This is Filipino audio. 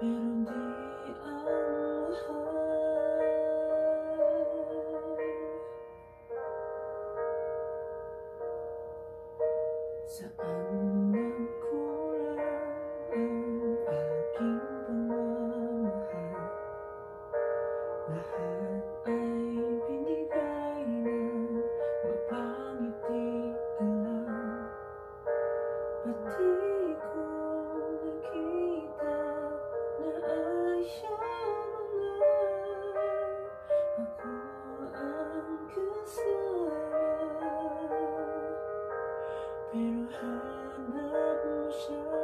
pero di ang mahal. Saan nagkulang ang aking pagmamahal? Lahat ay binigay ng mapangiti ka lang. Ba't di ko nakita na ayaw mo na? Ako ang kasama, pero hanap mo siya.